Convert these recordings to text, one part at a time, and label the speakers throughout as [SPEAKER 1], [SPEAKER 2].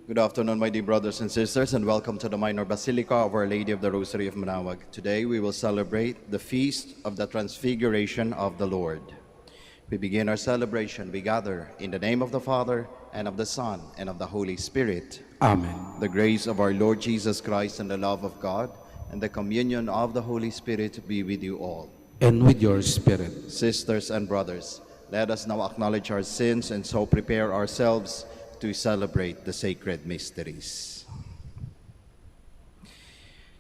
[SPEAKER 1] Good afternoon, my dear brothers and sisters, and welcome to the Minor Basilica of Our Lady of the Rosary of Manaoag. Today we will celebrate the feast of the Transfiguration of the Lord. We begin our celebration. We gather in the name of the Father, and of the Son, and of the Holy Spirit.
[SPEAKER 2] Amen.
[SPEAKER 1] The grace of our Lord Jesus Christ and the love of God and the communion of the Holy Spirit be with you all.
[SPEAKER 2] And with your spirit.
[SPEAKER 1] Sisters and brothers, let us now acknowledge our sins and so prepare ourselves to celebrate the sacred mysteries.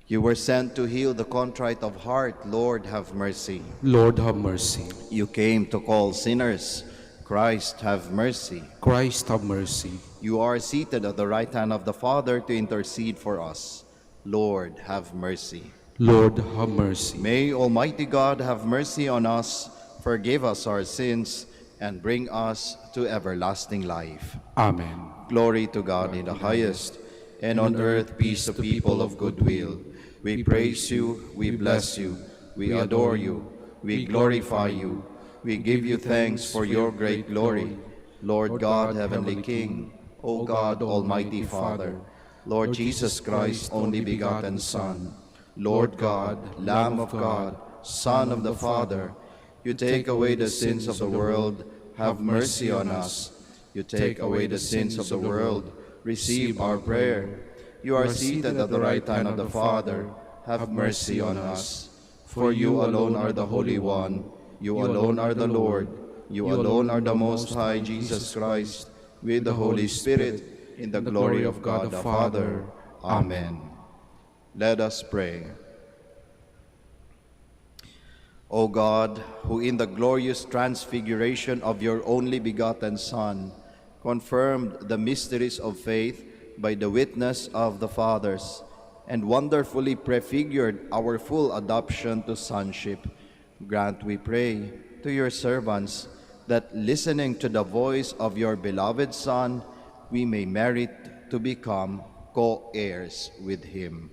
[SPEAKER 1] You were sent to heal the contrite of heart. Lord, have mercy.
[SPEAKER 2] Lord, have mercy.
[SPEAKER 1] You came to call sinners. Christ, have mercy.
[SPEAKER 2] Christ, have mercy.
[SPEAKER 1] You are seated at the right hand of the Father to intercede for us. Lord, have mercy.
[SPEAKER 2] Lord, have mercy.
[SPEAKER 1] May Almighty God have mercy on us, forgive us our sins, and bring us to everlasting life.
[SPEAKER 2] Amen.
[SPEAKER 1] Glory to God in the highest, and on earth peace to people of good will. We praise you, we bless you, we adore you, we glorify you. We give you thanks for your great glory. Lord God, Heavenly King, O God, Almighty Father, Lord Jesus Christ, only begotten Son, Lord God, Lamb of God, Son of the Father, you take away the sins of the world, have mercy on us. You take away the sins of the world, receive our prayer. You are seated at the right hand of the Father, have mercy on us. For you alone are the Holy One, you alone are the Lord, you alone are the Most High Jesus Christ, with the Holy Spirit, in the glory of God the Father. Amen. Let us pray. O God, who in the glorious transfiguration of your only begotten Son confirmed the mysteries of faith by the witness of the fathers, and wonderfully prefigured our full adoption to sonship, grant, we pray, to your servants that listening to the voice of your beloved Son, we may merit to become co-heirs with him,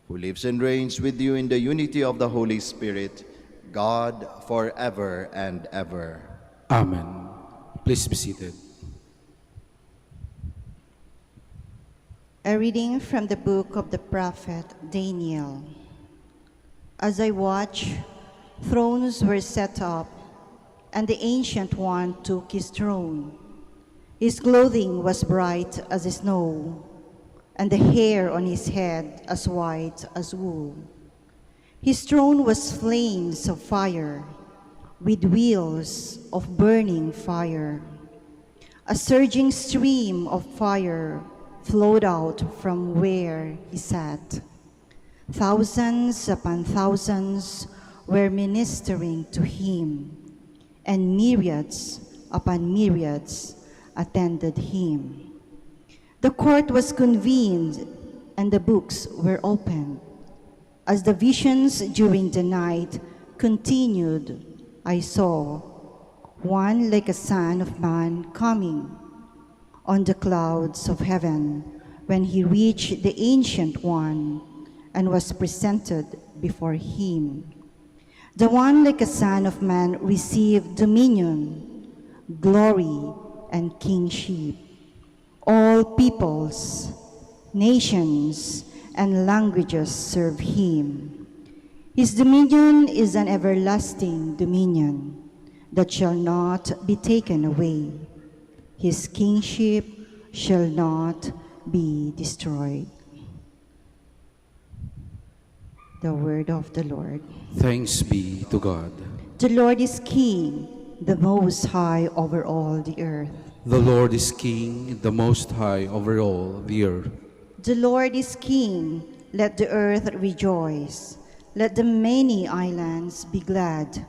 [SPEAKER 1] who lives and reigns with you in the unity of the Holy Spirit, God, forever and ever.
[SPEAKER 2] Amen. Please be seated.
[SPEAKER 3] A reading from the book of the prophet Daniel. As I watched, thrones were set up, and the Ancient One took his throne. His clothing was bright as snow, and the hair on his head as white as wool. His throne was flames of fire, with wheels of burning fire. A surging stream of fire flowed out from where he sat. Thousands upon thousands were ministering to him, and myriads upon myriads attended him. The court was convened, and the books were opened. As the visions during the night continued, I saw one like a son of man coming on the clouds of heaven when he reached the Ancient One and was presented before him. The one like a son of man received dominion, glory, and kingship. All peoples, nations, and languages serve him. His dominion is an everlasting dominion that shall not be taken away. His kingship shall not be destroyed. The word of the Lord.
[SPEAKER 2] Thanks be to God.
[SPEAKER 3] The Lord is King, the Most High over all the earth.
[SPEAKER 2] The Lord is King, the Most High over all the earth.
[SPEAKER 3] The Lord is King, let the earth rejoice. Let the many islands be glad.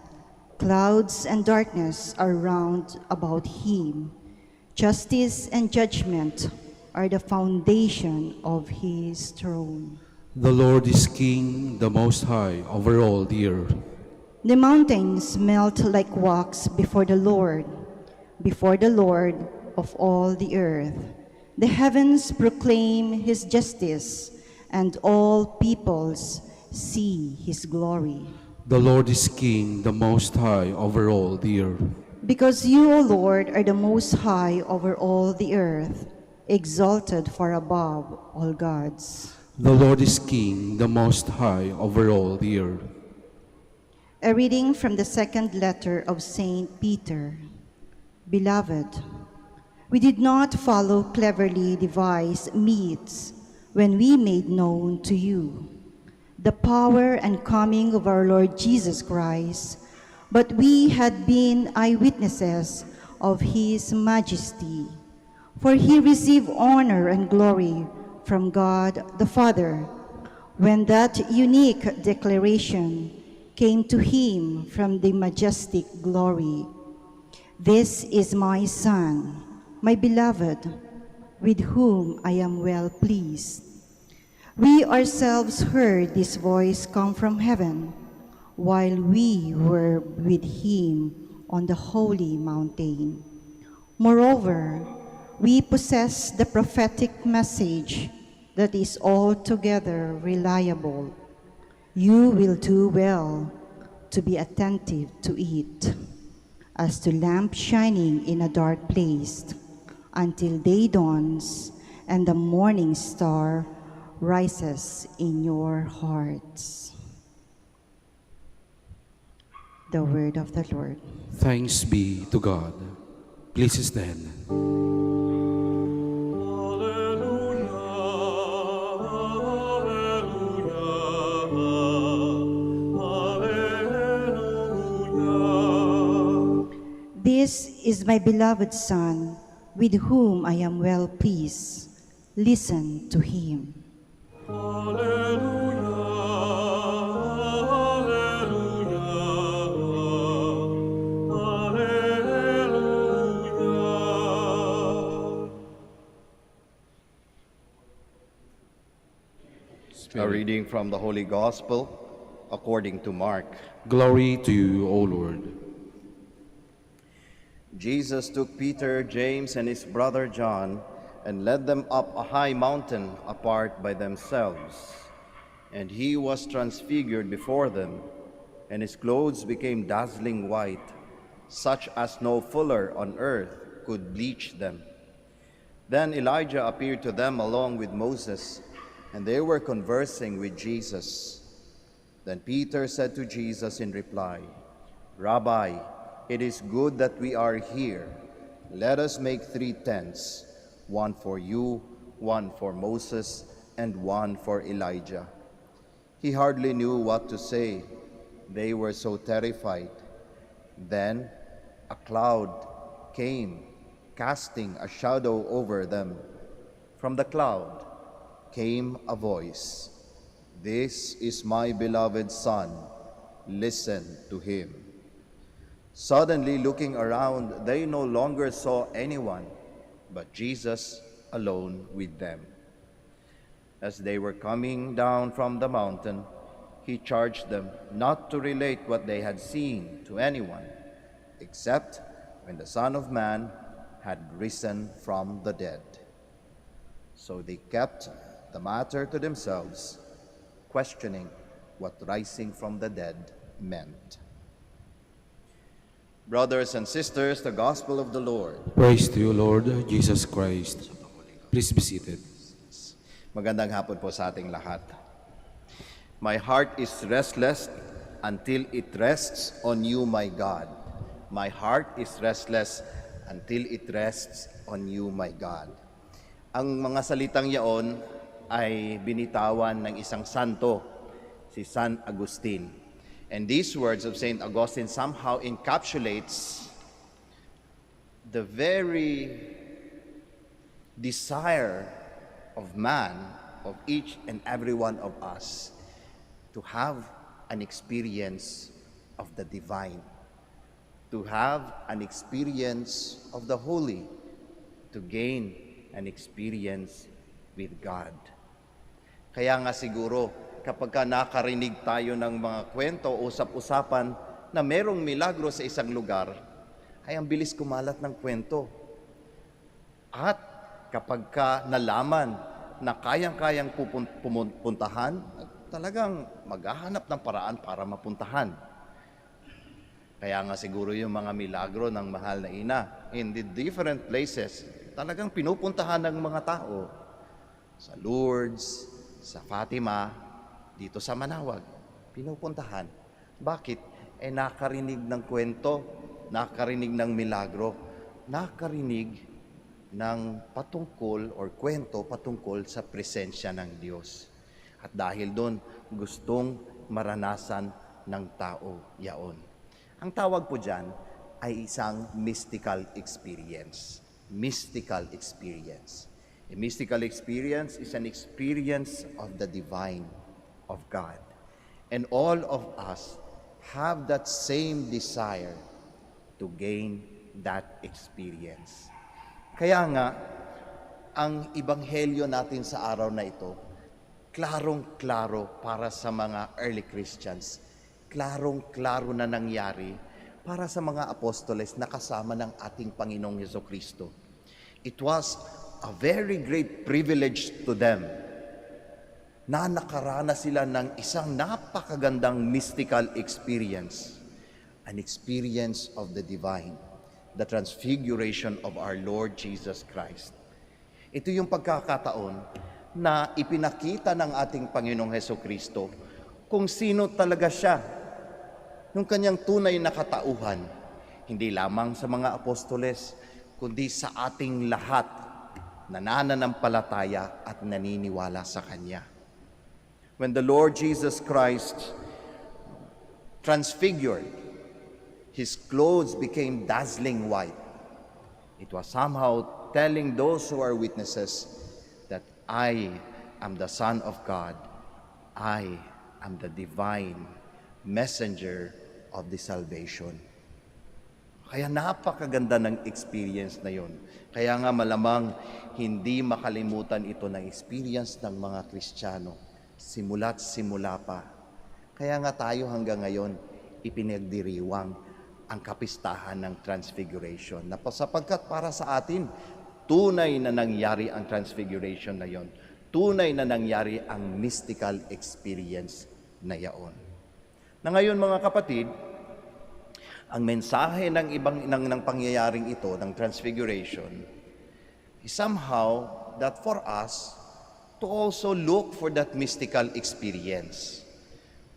[SPEAKER 3] Clouds and darkness are round about him. Justice and judgment are the foundation of his throne.
[SPEAKER 2] The Lord is King, the Most High over all the earth.
[SPEAKER 3] The mountains melt like wax before the Lord of all the earth. The heavens proclaim his justice, and all peoples see his glory.
[SPEAKER 2] The Lord is King, the Most High over all the earth.
[SPEAKER 3] Because you, O Lord, are the Most High over all the earth, exalted far above all gods.
[SPEAKER 2] The Lord is King, the Most High, over all the earth.
[SPEAKER 3] A reading from the second letter of Saint Peter. Beloved, we did not follow cleverly devised myths when we made known to you the power and coming of our Lord Jesus Christ, but we had been eyewitnesses of his majesty. For he received honor and glory from God the Father when that unique declaration came to him from the majestic glory. This is my Son, my beloved, with whom I am well pleased. We ourselves heard this voice come from heaven while we were with him on the holy mountain. Moreover, we possess the prophetic message that is altogether reliable. You will do well to be attentive to it, as to lamp shining in a dark place, until day dawns and the morning star rises in your hearts. The word of the Lord.
[SPEAKER 2] Thanks be to God. Please stand.
[SPEAKER 3] This is my beloved Son, with whom I am well pleased. Listen to him.
[SPEAKER 1] A reading from the Holy Gospel according to Mark.
[SPEAKER 2] Glory to you, O Lord.
[SPEAKER 1] Jesus took Peter, James, and his brother John and led them up a high mountain apart by themselves. And he was transfigured before them, and his clothes became dazzling white, such as no fuller on earth could bleach them. Then Elijah appeared to them along with Moses, and they were conversing with Jesus. Then Peter said to Jesus in reply, Rabbi, it is good that we are here. Let us make 3 tents, one for you, one for Moses, and one for Elijah. He hardly knew what to say. They were so terrified. Then a cloud came, casting a shadow over them. From the cloud came a voice, This is my beloved Son. Listen to him. Suddenly, looking around, they no longer saw anyone but Jesus alone with them. As they were coming down from the mountain, he charged them not to relate what they had seen to anyone, except when the Son of Man had risen from the dead. So they kept the matter to themselves, questioning what rising from the dead meant. Brothers and sisters, the Gospel of the Lord.
[SPEAKER 2] Praise to you, Lord Jesus Christ. Please be seated.
[SPEAKER 1] Magandang hapon po sa ating lahat. My heart is restless until it rests on you, my God. My heart is restless until it rests on you, my God. Ang mga salitang yaon ay binitawan ng isang santo, si San Agustin. And these words of Saint Augustine somehow encapsulates the very desire of man, of each and every one of us, to have an experience of the divine, to have an experience of the holy, to gain an experience with God. Kaya nga siguro, kapag nakarinig tayo ng mga kwento o usap-usapan na merong milagro sa isang lugar, ay ang bilis kumalat ng kwento. At kapag nalaman na kayang-kayang pupuntahan, talagang maghahanap ng paraan para mapuntahan. Kaya nga siguro yung mga milagro ng mahal na ina in the different places, talagang pinupuntahan ng mga tao sa Lourdes, sa Fatima, dito sa Manaoag. Pinupuntahan. Bakit? Nakarinig ng kwento, nakarinig ng milagro, nakarinig ng patungkol or kwento patungkol sa presensya ng Diyos. At dahil doon, gustong maranasan ng tao yaon. Ang tawag po dyan ay isang mystical experience. Mystical experience. A mystical experience is an experience of the divine, of God. And all of us have that same desire to gain that experience. Kaya nga, ang ebanghelyo natin sa araw na ito, klarong-klaro para sa mga early Christians, klarong-klaro na nangyari para sa mga apostoles na kasama ng ating Panginoong Jesucristo. It was a very great privilege to them na nakaranas sila ng isang napakagandang mystical experience, an experience of the divine, the transfiguration of our Lord Jesus Christ. Ito yung pagkakataon na ipinakita ng ating Panginoong Jesucristo kung sino talaga siya, yung kanyang tunay na katauhan, hindi lamang sa mga apostoles, kundi sa ating lahat na nananampalataya at naniniwala sa Kanya. When the Lord Jesus Christ transfigured, His clothes became dazzling white. It was somehow telling those who are witnesses that I am the Son of God. I am the divine messenger of the salvation. Kaya napakaganda ng experience na yon. Kaya nga malamang hindi makalimutan ito ng experience ng mga Kristiyano. Simula't simula pa. Kaya nga tayo hanggang ngayon ipinagdiriwang ang kapistahan ng Transfiguration. Sapagkat para sa atin, tunay na nangyari ang Transfiguration na yon. Tunay na nangyari ang mystical experience na yaon. Na ngayon mga kapatid, ang mensahe ng pangyayaring ito, ng Transfiguration, is somehow that for us to also look for that mystical experience,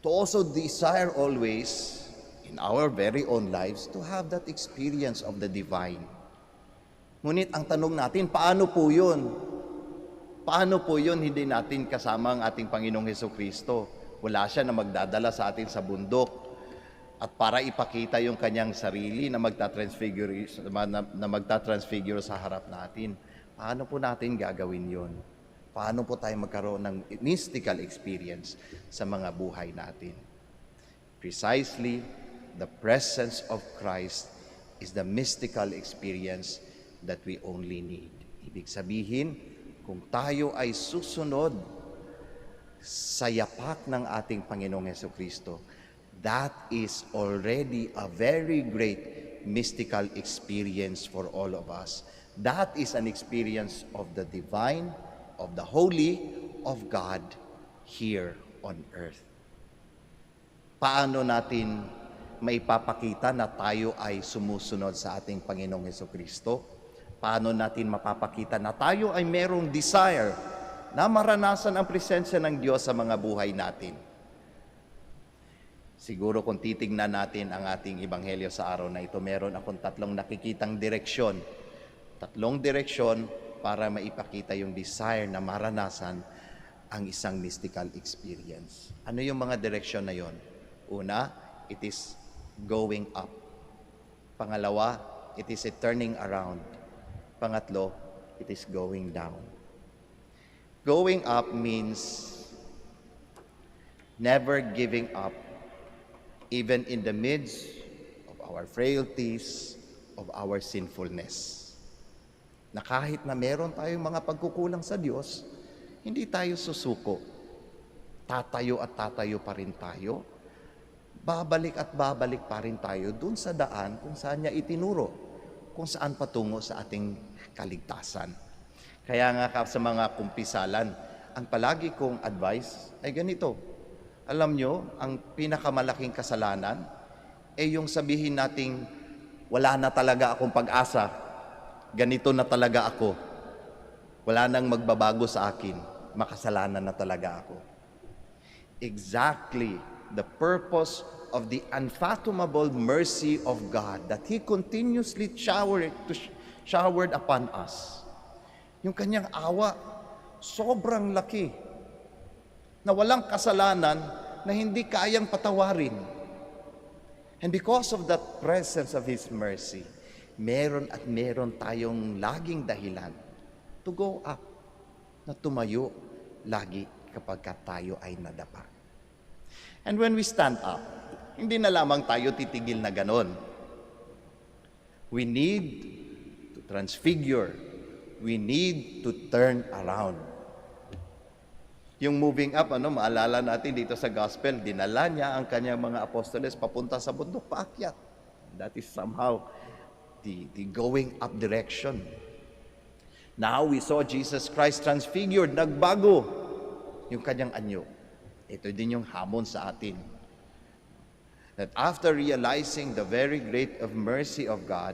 [SPEAKER 1] to also desire always in our very own lives to have that experience of the divine. Ngunit ang tanong natin, paano po yun? Paano po yun hindi natin kasama ang ating Panginoong Jesucristo? Wala siya na magdadala sa atin sa bundok at para ipakita yung kanyang sarili na magta-transfigure sa harap natin. Paano po natin gagawin yun? Paano po tayo magkaroon ng mystical experience sa mga buhay natin? Precisely, the presence of Christ is the mystical experience that we only need. Ibig sabihin, kung tayo ay susunod sa yapak ng ating Panginoong Jesucristo, that is already a very great mystical experience for all of us. That is an experience of the divine, of the holy, of God here on earth. Paano natin maipapakita na tayo ay sumusunod sa ating Panginoong Jesucristo? Paano natin mapapakita na tayo ay merong desire na maranasan ang presensya ng Diyos sa mga buhay natin? Siguro kung titignan natin ang ating ebanghelyo sa araw na ito, meron akong tatlong nakikitang direksyon. Tatlong direksyon para maipakita yung desire na maranasan ang isang mystical experience. Ano yung mga direksyon na yon? Una, it is going up. Pangalawa, it is a turning around. Pangatlo, it is going down. Going up means never giving up, even in the midst of our frailties, of our sinfulness. Na kahit na meron tayong mga pagkukulang sa Diyos, hindi tayo susuko. Tatayo at tatayo pa rin tayo. Babalik at babalik pa rin tayo dun sa daan kung saan niya itinuro, kung saan patungo sa ating kaligtasan. Kaya nga sa mga kumpisalan, ang palagi kong advice ay ganito. Alam nyo, ang pinakamalaking kasalanan ay yung sabihin nating wala na talaga akong pag-asa. ganito na talaga ako. Wala nang magbabago sa akin. Makasalanan na talaga ako. Exactly the purpose of the unfathomable mercy of God that He continuously showered upon us. Yung kanyang awa, sobrang laki, na walang kasalanan na hindi kayang patawarin. And because of that presence of His mercy, meron at meron tayong laging dahilan to go up, na tumayo lagi kapag tayo ay nadapa. And when we stand up, hindi na lamang tayo titigil na ganon. We need to transfigure. We need to turn around. Yung moving up, maalala natin dito sa gospel, dinala niya ang kanyang mga apostoles papunta sa bundok, paakyat. That is somehow the going up direction. Now we saw Jesus Christ transfigured, nagbago yung kanyang anyo. Ito din yung hamon sa atin. That after realizing the very great of mercy of God,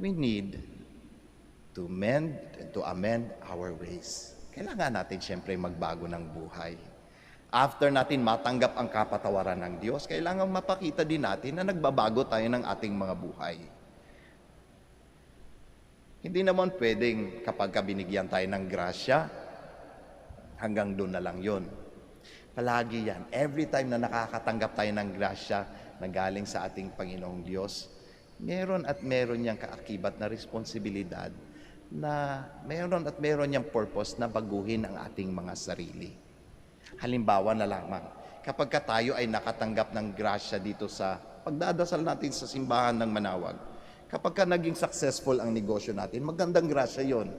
[SPEAKER 1] we need to amend our ways. Kailangan natin siyempre magbago ng buhay. After natin matanggap ang kapatawaran ng Diyos, kailangan mapakita din natin na nagbabago tayo ng ating mga buhay. Hindi naman pwedeng kapag binigyan tayo ng grasya, hanggang doon na lang yon. Palagi yan. Every time na nakakatanggap tayo ng grasya na galing sa ating Panginoong Diyos, meron at meron niyang kaakibat na responsibilidad, na meron at meron niyang purpose na baguhin ang ating mga sarili. Halimbawa na lamang, kapag tayo ay nakatanggap ng grasya dito sa pagdadasal natin sa simbahan ng Manaoag, kapag naging successful ang negosyo natin, magandang grasya yon.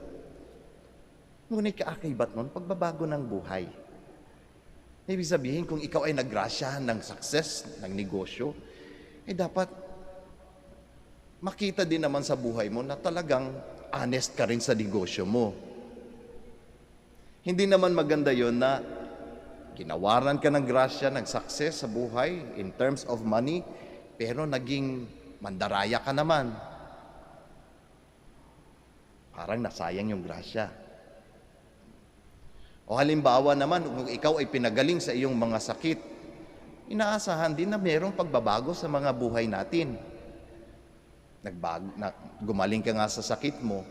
[SPEAKER 1] Ngunit kaakibat nun, pagbabago ng buhay. Ibig sabihin, kung ikaw ay naggrasya ng success, ng negosyo, dapat makita din naman sa buhay mo na talagang honest ka rin sa negosyo mo. Hindi naman maganda yon na ginawaran ka ng grasya, ng success sa buhay in terms of money, pero naging mandaraya ka naman. Parang nasayang yung grasya. O halimbawa naman, kung ikaw ay pinagaling sa iyong mga sakit, inaasahan din na mayroong pagbabago sa mga buhay natin. Gumaling ka nga sa sakit mo,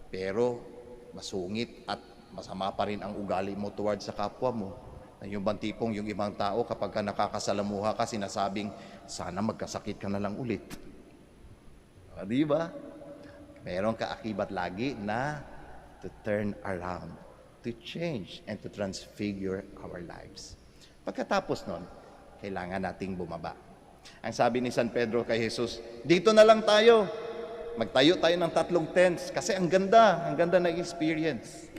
[SPEAKER 1] pero masungit at masama pa rin ang ugali mo towards sa kapwa mo. Yung bang tipong yung ibang tao kapag nakakasalamuha ka, sinasabing, sana magkasakit ka na lang ulit. Di ba? Meron ka akibat lagi na to turn around, to change, and to transfigure our lives. Pagkatapos nun, kailangan nating bumaba. Ang sabi ni San Pedro kay Jesus, dito na lang tayo. Magtayo tayo ng 3 tents kasi ang ganda ng experience.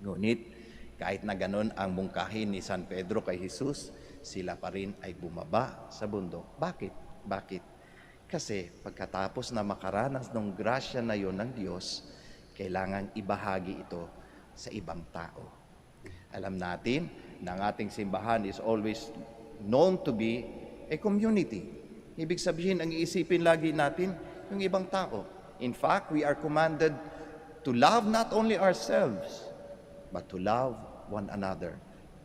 [SPEAKER 1] Ngunit, kahit na ganun ang mungkahin ni San Pedro kay Jesus, sila pa rin ay bumaba sa bundok. Bakit? Bakit? Kasi pagkatapos na makaranas ng grasya na yon ng Diyos, kailangan ibahagi ito sa ibang tao. Alam natin na ang ating simbahan is always known to be a community. Ibig sabihin, ang iisipin lagi natin yung ibang tao. In fact, we are commanded to love not only ourselves, but to love one another,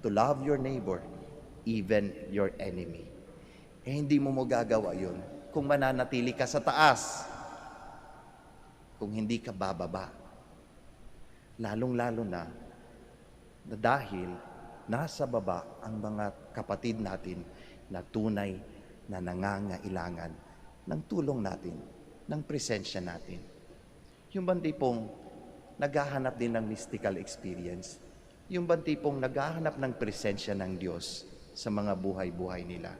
[SPEAKER 1] to love your neighbor, even your enemy. Hindi mo magagawa yun kung mananatili ka sa taas, kung hindi ka bababa. Lalong-lalo na dahil nasa baba ang mga kapatid natin na tunay na nangangailangan ng tulong natin, ng presensya natin. Yung bang tipong naghahanap din ng mystical experience, yung bang tipong naghahanap ng presensya ng Diyos sa mga buhay-buhay nila.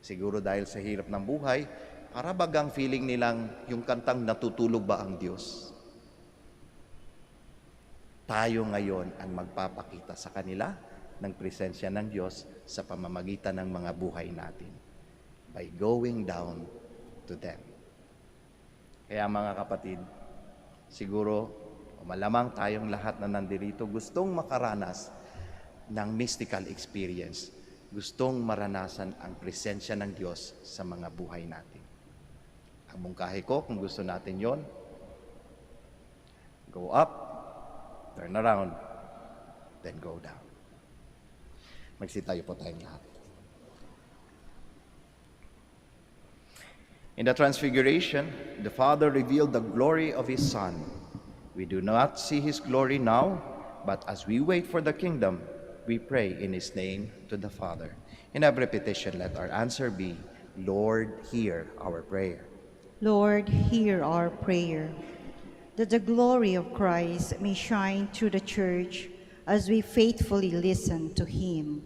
[SPEAKER 1] Siguro dahil sa hirap ng buhay, para bagang feeling nilang yung kantang natutulog ba ang Diyos? Tayo ngayon ang magpapakita sa kanila ng presensya ng Diyos sa pamamagitan ng mga buhay natin by going down to them. Kaya mga kapatid, siguro malamang tayong lahat na nandirito gustong makaranas ng mystical experience, gustong maranasan ang presensya ng Diyos sa mga buhay natin. Ang mungkahi ko, kung gusto natin yon, Go up, turn around, then go down. Magsitayo po tayong lahat. In the Transfiguration, the Father revealed the glory of His Son. We do not see His glory now, but as we wait for the kingdom, we pray in His name to the Father. In every petition, let our answer be, Lord, hear our prayer.
[SPEAKER 3] Lord, hear our prayer. That the glory of Christ may shine through the Church as we faithfully listen to Him.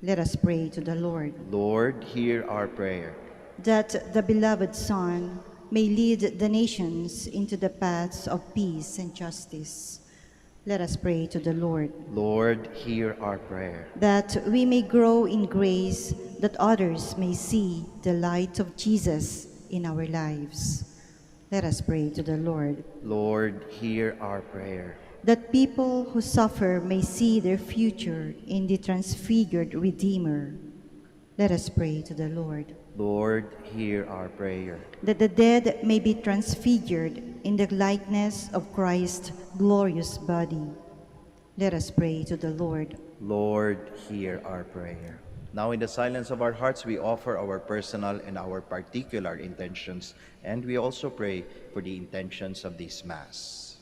[SPEAKER 3] Let us pray to the Lord.
[SPEAKER 1] Lord, hear our prayer.
[SPEAKER 3] That the beloved Son may lead the nations into the paths of peace and justice. Let us pray to the Lord.
[SPEAKER 1] Lord, hear our prayer.
[SPEAKER 3] That we may grow in grace, that others may see the light of Jesus in our lives. Let us pray to the Lord.
[SPEAKER 1] Lord, hear our prayer.
[SPEAKER 3] That people who suffer may see their future in the transfigured Redeemer. Let us pray to the Lord.
[SPEAKER 1] Lord, hear our prayer.
[SPEAKER 3] That the dead may be transfigured in the likeness of Christ's glorious body. Let us pray to the Lord.
[SPEAKER 1] Lord, hear our prayer. Now in the silence of our hearts, we offer our personal and our particular intentions, and we also pray for the intentions of this Mass.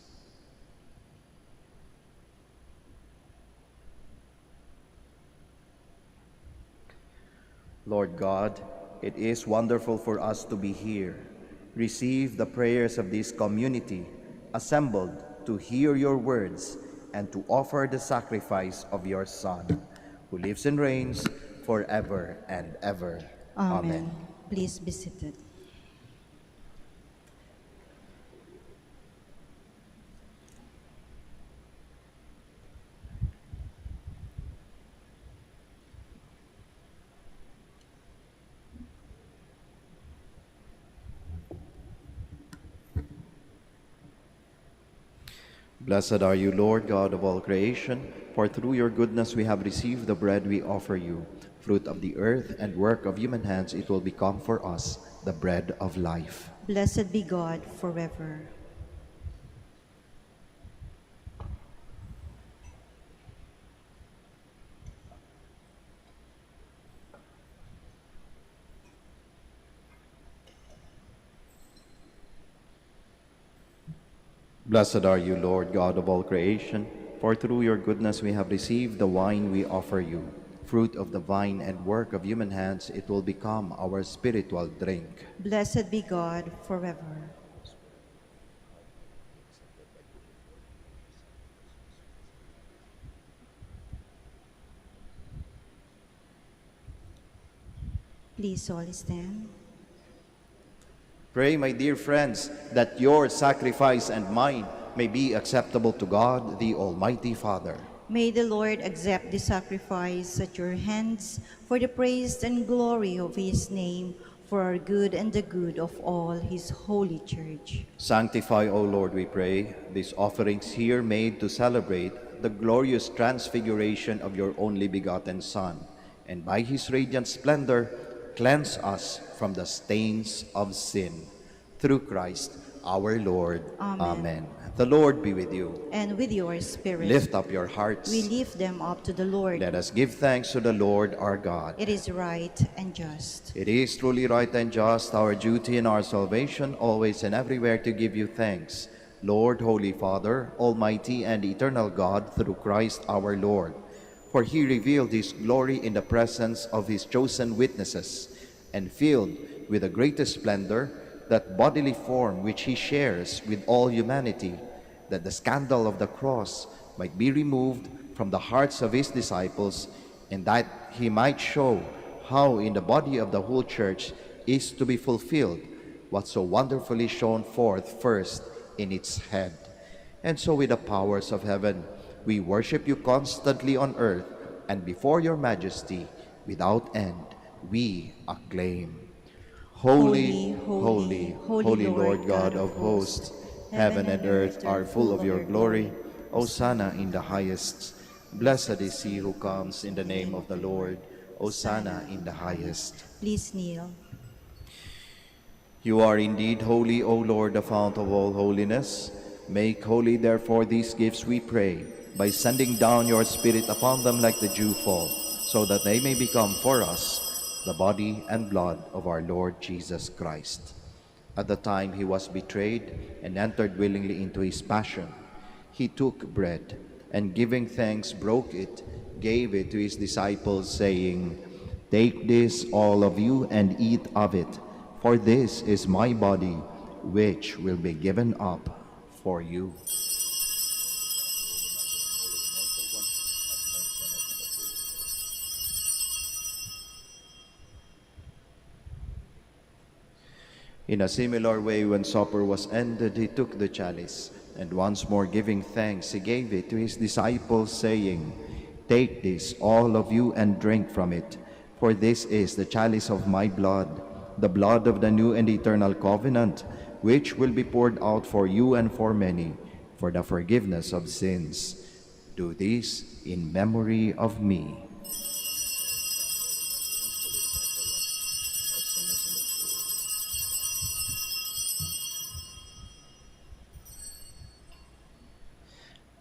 [SPEAKER 1] Lord God, it is wonderful for us to be here. Receive the prayers of this community, assembled to hear your words and to offer the sacrifice of your Son, who lives and reigns forever and ever.
[SPEAKER 3] Amen. Please be seated.
[SPEAKER 1] Blessed are you, Lord God of all creation, for through your goodness we have received the bread we offer you. Fruit of the earth and work of human hands, it will become for us the bread of life.
[SPEAKER 3] Blessed be God forever.
[SPEAKER 1] Blessed are you, Lord God of all creation, for through your goodness we have received the wine we offer you. Fruit of the vine and work of human hands, it will become our spiritual drink.
[SPEAKER 3] Blessed be God forever. Please all stand.
[SPEAKER 1] Pray, my dear friends, that your sacrifice and mine may be acceptable to God, the Almighty Father.
[SPEAKER 3] May the Lord accept the sacrifice at your hands for the praise and glory of his name, for our good and the good of all his holy church.
[SPEAKER 1] Sanctify, O Lord, we pray, these offerings here made to celebrate the glorious transfiguration of your only begotten Son, and by his radiant splendor, cleanse us from the stains of sin. Through Christ our Lord.
[SPEAKER 3] Amen.
[SPEAKER 1] Amen. The Lord be with you.
[SPEAKER 3] And with your spirit.
[SPEAKER 1] Lift up your hearts.
[SPEAKER 3] We lift them up to the Lord.
[SPEAKER 1] Let us give thanks to the Lord our God.
[SPEAKER 3] It is right and just.
[SPEAKER 1] It is truly right and just, our duty and our salvation, always and everywhere to give you thanks, Lord, Holy Father, Almighty and eternal God, through Christ our Lord. For he revealed his glory in the presence of his chosen witnesses, and filled with the greatest splendor that bodily form which he shares with all humanity, that the scandal of the cross might be removed from the hearts of his disciples, and that he might show how in the body of the whole church is to be fulfilled what so wonderfully shone forth first in its head. And so with the powers of heaven, we worship you constantly on earth, and before your majesty, without end, we acclaim. Holy, holy, holy Lord God of hosts, heaven and earth are full of your glory. Hosanna in the highest. Blessed is he who comes in the name of the Lord. Hosanna in the highest.
[SPEAKER 3] Please kneel.
[SPEAKER 1] You are indeed holy, O Lord, the fount of all holiness. Make holy, therefore, these gifts, we pray, by sending down your Spirit upon them like the dewfall, so that they may become for us the body and blood of our Lord Jesus Christ. At the time he was betrayed and entered willingly into his passion, he took bread, and giving thanks, broke it, gave it to his disciples, saying, "Take this, all of you, and eat of it, for this is my body, which will be given up for you." In a similar way, when supper was ended, he took the chalice, and once more giving thanks, he gave it to his disciples, saying, "Take this, all of you, and drink from it, for this is the chalice of my blood, the blood of the new and eternal covenant, which will be poured out for you and for many, for the forgiveness of sins. Do this in memory of me."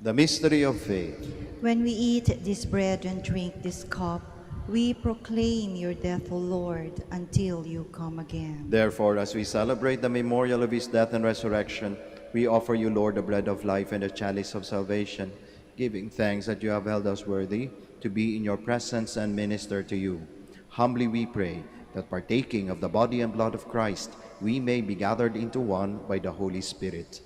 [SPEAKER 1] The mystery of faith.
[SPEAKER 3] When we eat this bread and drink this cup, we proclaim your death, O Lord, until you come again.
[SPEAKER 1] Therefore, as we celebrate the memorial of his death and resurrection, we offer you, Lord, the bread of life and the chalice of salvation, giving thanks that you have held us worthy to be in your presence and minister to you. Humbly we pray that, partaking of the body and blood of Christ, we may be gathered into one by the Holy Spirit.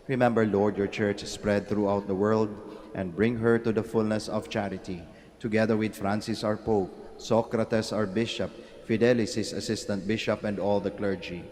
[SPEAKER 1] Remember, Lord, your church spread throughout the world, and bring her to the fullness of charity, together with Francis our Pope, Socrates our Bishop, Fidelis his Assistant Bishop, and all the clergy.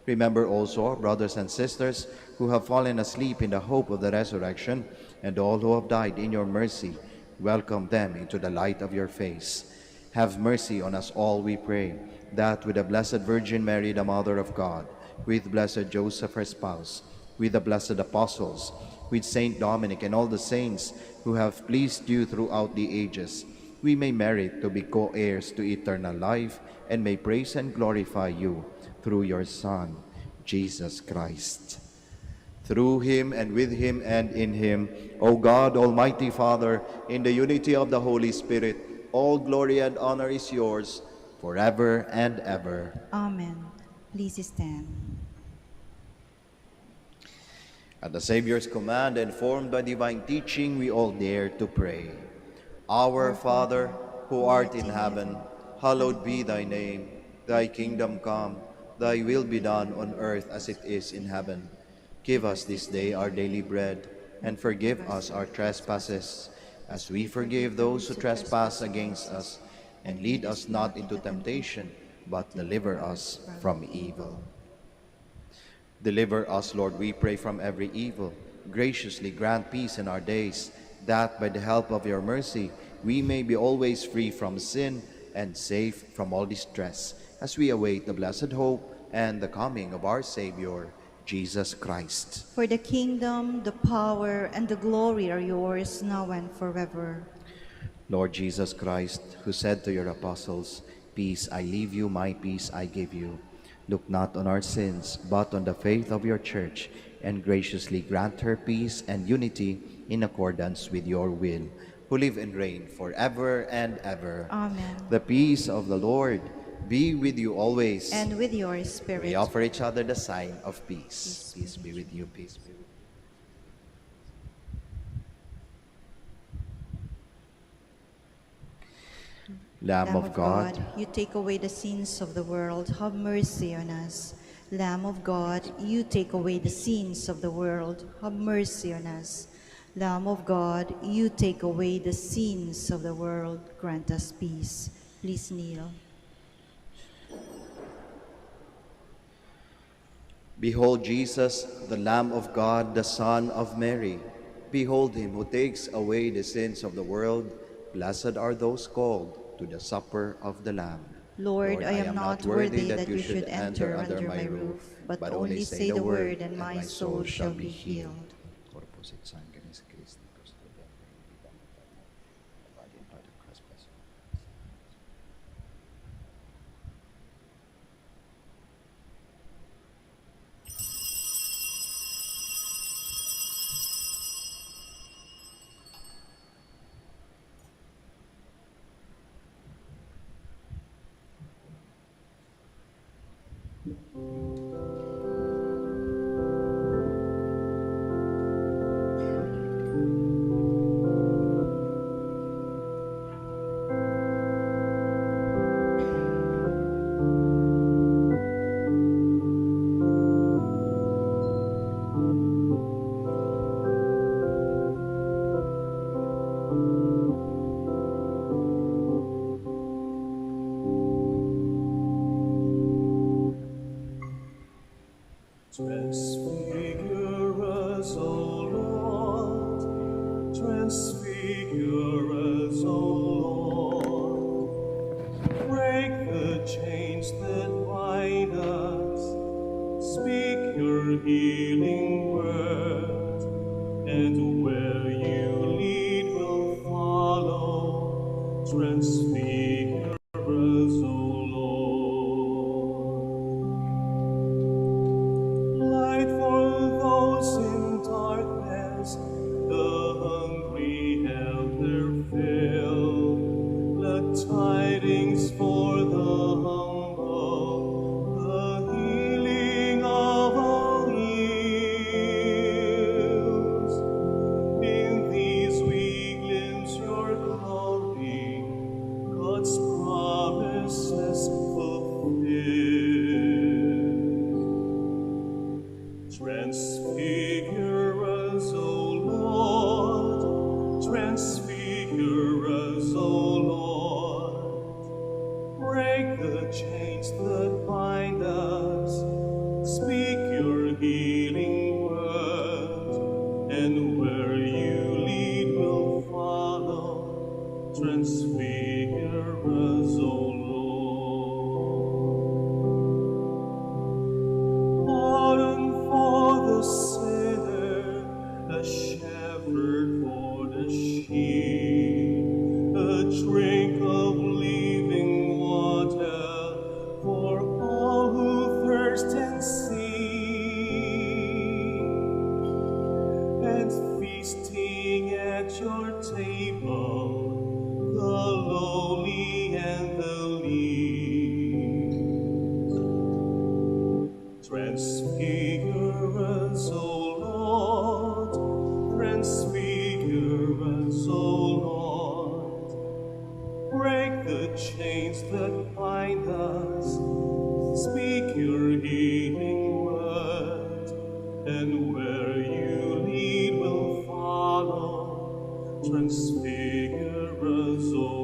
[SPEAKER 1] Remember also our brothers and sisters who have fallen asleep in the hope of the resurrection, and all who have died in your mercy. Welcome them into the light of your face. Have mercy on us all, we pray, that with the Blessed Virgin Mary, the Mother of God, with Blessed Joseph, her spouse, with the blessed apostles, with Saint Dominic and all the saints who have pleased you throughout the ages, we may merit to be co-heirs to eternal life, and may praise and glorify you through your Son, Jesus Christ. Through him, and with him, and in him, O God, Almighty Father, in the unity of the Holy Spirit, all glory and honor is yours forever and ever.
[SPEAKER 3] Amen. Please stand.
[SPEAKER 1] At the Savior's command, and formed by divine teaching, we all dare to pray. Our Father, who art in heaven, hallowed be thy name. Thy kingdom come, thy will be done on earth as it is in heaven. Give us this day our daily bread, and forgive us our trespasses, as we forgive those who trespass against us. And lead us not into temptation, but deliver us from evil. Deliver us, Lord, we pray, from every evil. Graciously grant peace in our days, that by the help of your mercy we may be always free from sin and safe from all distress, as we await the blessed hope and the coming of our Savior, Jesus Christ.
[SPEAKER 3] For the kingdom, the power, and the glory are yours, now and forever.
[SPEAKER 1] Lord Jesus Christ, who said to your apostles, "Peace I leave you, my peace I give you," look not on our sins, but on the faith of your church, and graciously grant her peace and unity in accordance with your will, who live and reign forever and ever.
[SPEAKER 3] Amen.
[SPEAKER 1] The peace of the Lord be with you always.
[SPEAKER 3] And with your spirit.
[SPEAKER 1] We offer each other the sign of peace. Peace be with you. Peace be with you. Lamb of God,
[SPEAKER 3] you take away the sins of the world, have mercy on us. Lamb of God, you take away the sins of the world, have mercy on us. Lamb of God, you take away the sins of the world, grant us peace. Please kneel.
[SPEAKER 1] behold Jesus, the Lamb of God, the Son of Mary. Behold him who takes away the sins of the world. Blessed are those called to the supper of the Lamb.
[SPEAKER 3] Lord, I am not worthy that you should enter under my roof, but only say the word, and my soul shall be healed.
[SPEAKER 1] Corpus et sanguinis Christi,
[SPEAKER 4] Transfigure us, O Lord, transfigure us, O Lord. Break the chains that bind us, speak your healing word, and where you lead we'll follow. Transfigure us, O light for those in darkness, the hungry have their fill. Let tidings for the humble, the healing of all ills. In these we glimpse your glory, God's promises fulfilled. Transfigure us, O Lord, transfigure us, O Lord. Break the chains that bind us, speak your healing word, and where you lead we'll follow. Transfigure us, O Lord. For the sinner, a shepherd for the sheep, a drink of living water for all who thirst and seek, and feasting at your table, the lowly and the least. Transfigure us, O Lord, transfigure us, O Lord. Break the chains that bind us, speak your healing word, and where you lead we'll follow. Transfigure us, O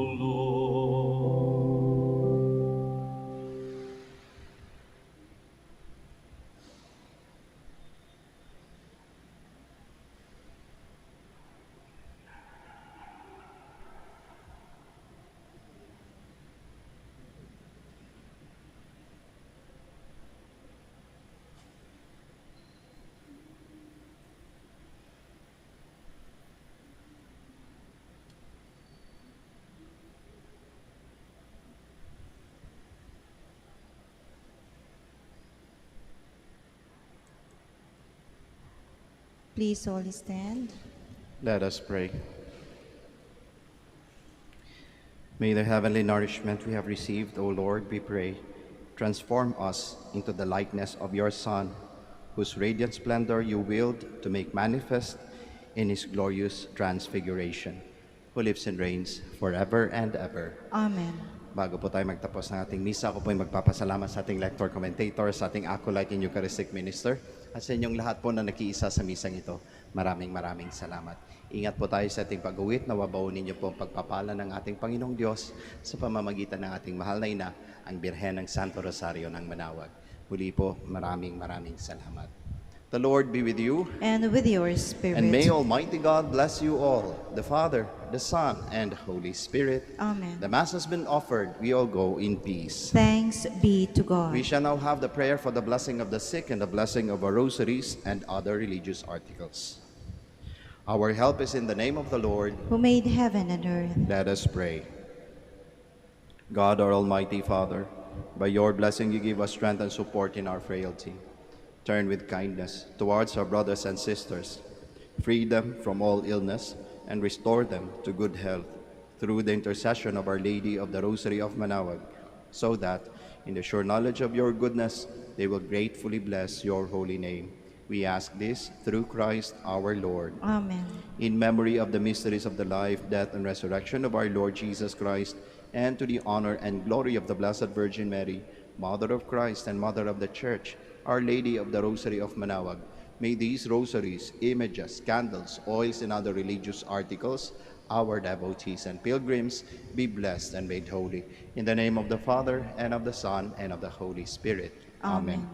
[SPEAKER 3] Please all stand.
[SPEAKER 1] Let us pray. May the heavenly nourishment we have received, O Lord, we pray, transform us into the likeness of your Son, whose radiant splendor you willed to make manifest in his glorious transfiguration, who lives and reigns forever and ever.
[SPEAKER 3] Amen.
[SPEAKER 1] Bago po tayo magtapos ng ating misa, ako po ay magpapasalamat sa ating lector commentator, sa ating acolyte and Eucharistic minister, at sa inyong lahat po na nakiisa sa misang ito. Maraming salamat. Ingat po tayo sa ating pag-uwit, nawabaon ninyo po ang pagpapala ng ating Panginoong Diyos sa pamamagitan ng ating mahal na ina, ang Birhen ng Santo Rosario ng Manaoag. Muli po, maraming salamat. The Lord be with you.
[SPEAKER 3] And with your spirit.
[SPEAKER 1] And may Almighty God bless you all, the Father, the Son, and Holy Spirit.
[SPEAKER 3] Amen.
[SPEAKER 1] The Mass has been offered. We all go in peace.
[SPEAKER 3] Thanks be to God.
[SPEAKER 1] We shall now have the prayer for the blessing of the sick and the blessing of our rosaries and other religious articles. Our help is in the name of the Lord,
[SPEAKER 3] who made heaven and earth.
[SPEAKER 1] Let us pray. God, our Almighty Father, by your blessing you give us strength and support in our frailty. Turn with kindness towards our brothers and sisters, free them from all illness, and restore them to good health through the intercession of Our Lady of the Rosary of Manaoag, so that, In the sure knowledge of your goodness, they will gratefully bless your holy name. We ask this through Christ our Lord.
[SPEAKER 3] Amen.
[SPEAKER 1] In memory of the mysteries of the life, death, and resurrection of our Lord Jesus Christ, and to the honor and glory of the Blessed Virgin Mary, Mother of Christ and Mother of the Church, Our Lady of the Rosary of Manaoag, may these rosaries, images, candles, oils, and other religious articles, our devotees and pilgrims, be blessed and made holy. In the name of the Father, and of the Son, and of the Holy Spirit. Amen.